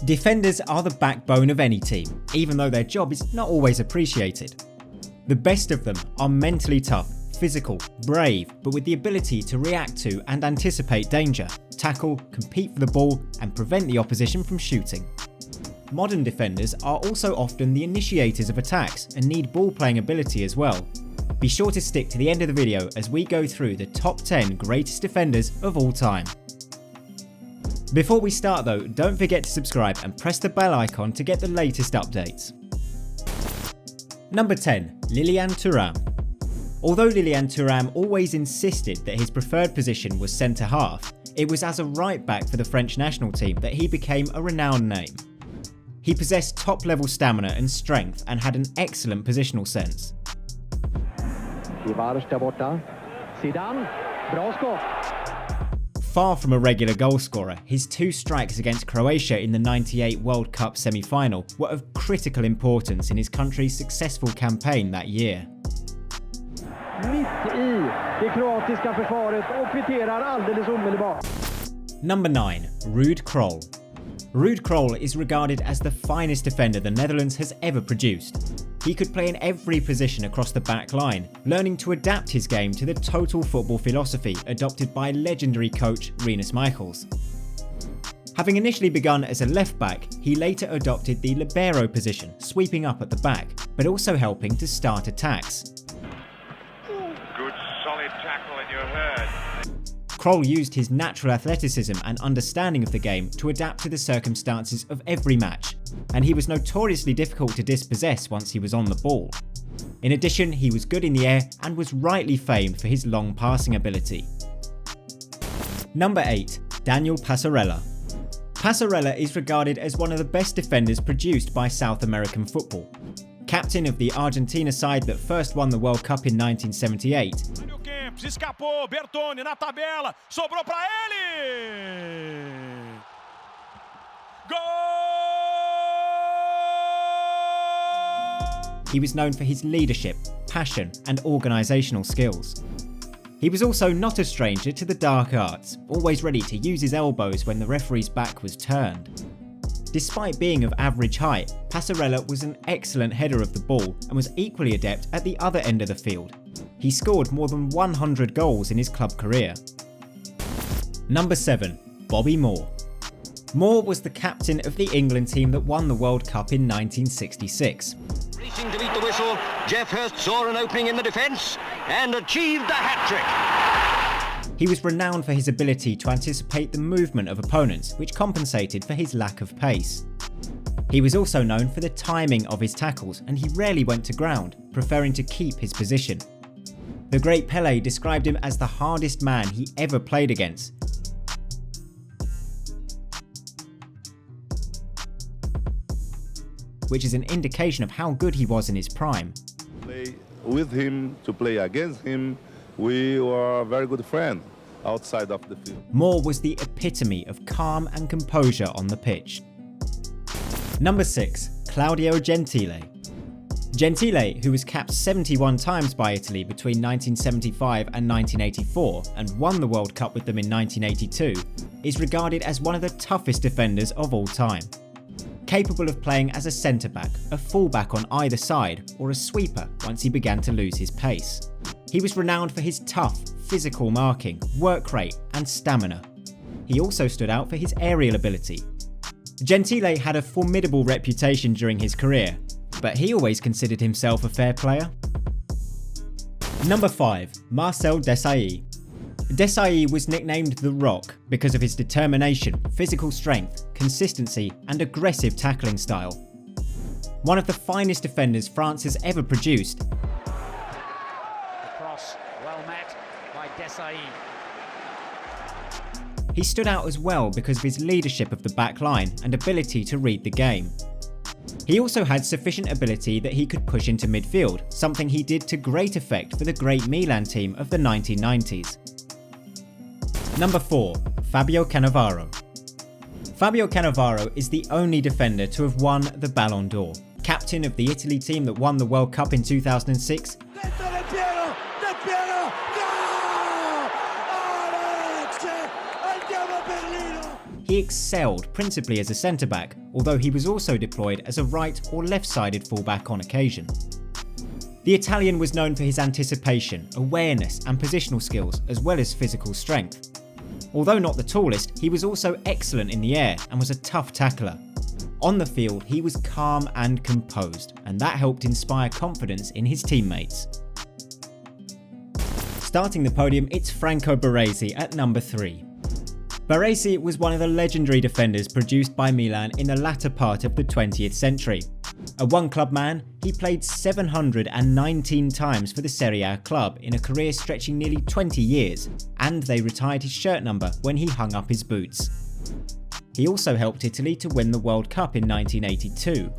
Defenders are the backbone of any team, even though their job is not always appreciated. The best of them are mentally tough, physical, brave, but with the ability to react to and anticipate danger, tackle, compete for the ball, and prevent the opposition from shooting. Modern defenders are also often the initiators of attacks and need ball-playing ability as well. Be sure to stick to the end of the video as we go through the top 10 greatest defenders of all time. Before we start though, don't forget to subscribe and press the bell icon to get the latest updates. Number 10. Lilian Thuram. Although Lilian Thuram always insisted that his preferred position was centre half, it was as a right back for the French national team that he became a renowned name. He possessed top-level stamina and strength and had an excellent positional sense. Ibrahimović där borta. Zidane. Bra skott. Far from a regular goalscorer, his two strikes against Croatia in the '98 World Cup semi-final were of critical importance in his country's successful campaign that year. Mitt i det kroatiska försvaret och kvitterar alldeles omedelbart. Number 9. Ruud Krol. Ruud Krol is regarded as the finest defender the Netherlands has ever produced. He could play in every position across the back line, learning to adapt his game to the total football philosophy adopted by legendary coach Rinus Michels. Having initially begun as a left back, he later adopted the libero position, sweeping up at the back, but also helping to start attacks. Good solid tackle and you're heard. Krol used his natural athleticism and understanding of the game to adapt to the circumstances of every match, and he was notoriously difficult to dispossess once he was on the ball. In addition, he was good in the air and was rightly famed for his long passing ability. Number 8. Daniel Passarella. Passarella is regarded as one of the best defenders produced by South American football. Captain of the Argentina side that first won the World Cup in 1978, escapou, Bertone na tabela, sobrou para ele! Gol! he was known for his leadership, passion, and organisational skills. He was also not a stranger to the dark arts, always ready to use his elbows when the referee's back was turned. Despite being of average height, Passarella was an excellent header of the ball and was equally adept at the other end of the field. He scored more than 100 goals in his club career. Number 7. Bobby Moore. Moore was the captain of the England team that won the World Cup in 1966. Racing to meet the whistle, Geoff Hurst saw an opening in the defence and achieved the hat-trick. He was renowned for his ability to anticipate the movement of opponents, which compensated for his lack of pace. He was also known for the timing of his tackles, and he rarely went to ground, preferring to keep his position. The great Pelé described him as the hardest man he ever played against. Which is an indication of how good he was in his prime. Play with him, to play against him, we were a very good friend outside of the field. Moore was the epitome of calm and composure on the pitch. Number 6. Claudio Gentile. Gentile, who was capped 71 times by Italy between 1975 and 1984 and won the World Cup with them in 1982, is regarded as one of the toughest defenders of all time. Capable of playing as a centre-back, a full-back on either side, or a sweeper once he began to lose his pace. He was renowned for his tough, physical marking, work rate, and stamina. He also stood out for his aerial ability. Gentile had a formidable reputation during his career, but he always considered himself a fair player. Number 5. Marcel Desailly. Desailly was nicknamed The Rock because of his determination, physical strength, consistency, and aggressive tackling style. One of the finest defenders France has ever produced. The cross well met by Desailly. He stood out as well because of his leadership of the back line and ability to read the game. He also had sufficient ability that he could push into midfield, something he did to great effect for the great Milan team of the 1990s. Number 4. Fabio Cannavaro. Fabio Cannavaro is the only defender to have won the Ballon d'Or. Captain of the Italy team that won the World Cup in 2006, he excelled principally as a centre-back, although he was also deployed as a right or left-sided fullback on occasion. The Italian was known for his anticipation, awareness and positional skills, as well as physical strength. Although not the tallest, he was also excellent in the air and was a tough tackler. On the field, he was calm and composed, and that helped inspire confidence in his teammates. Starting the podium, it's Franco Baresi at number 3. Baresi was one of the legendary defenders produced by Milan in the latter part of the 20th century. A one-club man, he played 719 times for the Serie A club in a career stretching nearly 20 years, and they retired his shirt number when he hung up his boots. He also helped Italy to win the World Cup in 1982.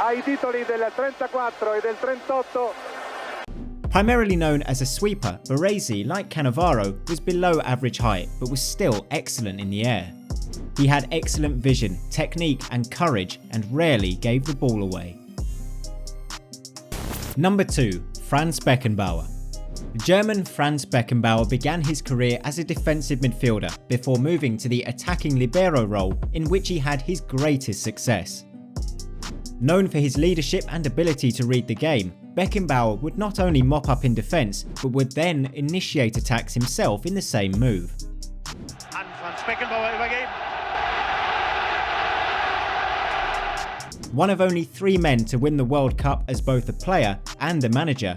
Ai titoli del 34 e del 38. Primarily known as a sweeper, Baresi, like Cannavaro, was below average height but was still excellent in the air. He had excellent vision, technique and courage and rarely gave the ball away. Number 2. Franz Beckenbauer. German Franz Beckenbauer began his career as a defensive midfielder before moving to the attacking libero role, in which he had his greatest success. Known for his leadership and ability to read the game, Beckenbauer would not only mop up in defence, but would then initiate attacks himself in the same move. An Franz Beckenbauer übergeben. One of only 3 men to win the World Cup as both a player and a manager,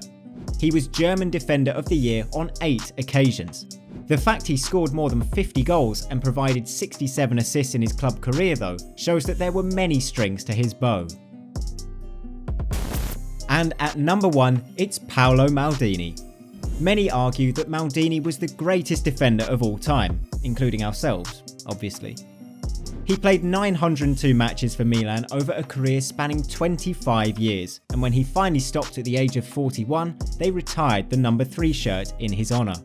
he was German Defender of the Year on 8 occasions. The fact he scored more than 50 goals and provided 67 assists in his club career, though, shows that there were many strings to his bow. And at number 1, it's Paolo Maldini. Many argue that Maldini was the greatest defender of all time, including ourselves, obviously. He played 902 matches for Milan over a career spanning 25 years, and when he finally stopped at the age of 41, they retired the number 3 shirt in his honour.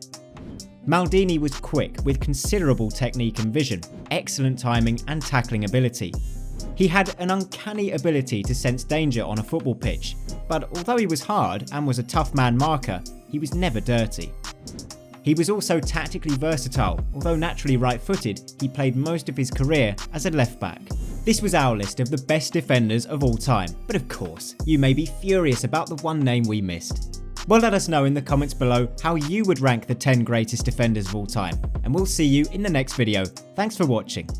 Maldini was quick, with considerable technique and vision, excellent timing and tackling ability. He had an uncanny ability to sense danger on a football pitch, but although he was hard and was a tough man marker, he was never dirty. He was also tactically versatile. Although naturally right-footed, he played most of his career as a left-back. This was our list of the best defenders of all time, but of course, you may be furious about the one name we missed. Well, let us know in the comments below how you would rank the 10 greatest defenders of all time, and we'll see you in the next video. Thanks for watching.